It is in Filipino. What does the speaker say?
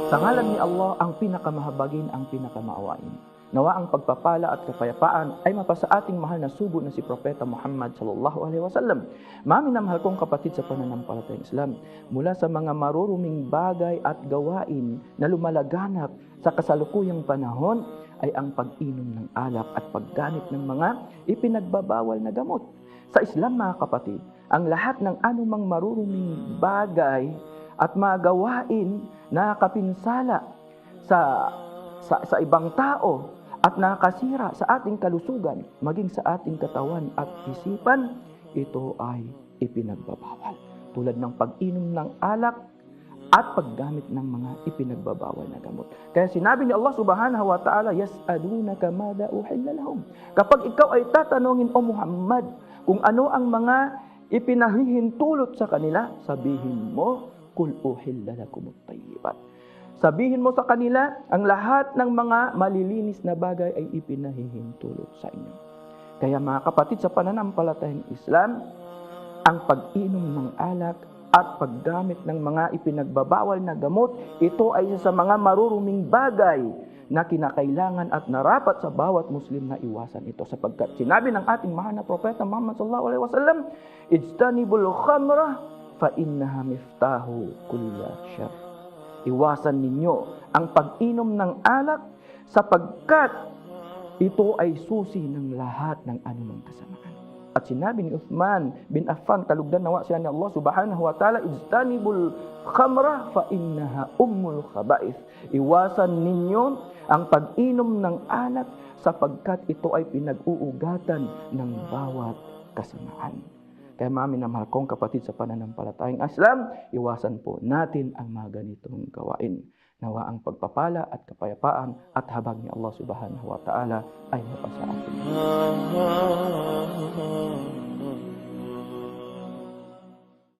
Sa ngalan ni Allah, ang pinakamahabagin, ang pinakamaawain. Nawa ang pagpapala at kapayapaan ay mapasa ating mahal na sugo na si Propeta Muhammad sallallahu alaihi wasallam. Mami na mahal kong kapatid sa pananampalatayang Islam, mula sa mga maruruming bagay at gawain na lumalaganap sa kasalukuyang panahon ay ang pag-inom ng alak at paggamit ng mga ipinagbabawal na gamot. Sa Islam, mga kapatid, ang lahat ng anumang maruruming bagay at mga gawain na kapinsala sa ibang tao at nakasira sa ating kalusugan, maging sa ating katawan at isipan, ito ay ipinagbabawal. Tulad ng pag-inom ng alak at paggamit ng mga ipinagbabawal na gamot. Kaya sinabi ni Allah subhanahu wa ta'ala, yas'alunaka madha uhilla lahum. Kapag ikaw ay tatanungin, O Muhammad, kung ano ang mga ipinahihintulot sa kanila, sabihin mo, kul uhilla lakumut tayyibat. Sabihin mo sa kanila, ang lahat ng mga malilinis na bagay ay ipinahihintulot sa inyo. Kaya mga kapatid sa pananampalatayang Islam, ang pag-inom ng alak at paggamit ng mga ipinagbabawal na gamot, ito ay isa sa mga maruruming bagay na kinakailangan at narapat sa bawat Muslim na iwasan ito. Sapagkat sinabi ng ating mahal na Propeta Muhammad sallallahu alaihi wasallam, ijtanibul khamra fa innaha miftahu kulla syarr. Iwasan ninyo ang pag-inom ng alak sapagkat ito ay susi ng lahat ng anumang kasamaan. At sinabi ni Uthman bin Affan, kalugdan nawa siya ni Allah subhanahu wa ta'ala, ijtanibul khamra fa innaha ummul khaba'ith. Iwasan ninyo ang pag-inom ng alak sapagkat ito ay pinag-uugatan ng bawat kasamaan. Kaya mami na mahal kong kapatid sa pananampalatayang Islam, iwasan po natin ang mga ganitong gawain. Nawa ang pagpapala at kapayapaan at habag ni Allah subhanahu wa ta'ala ay mapasa atin.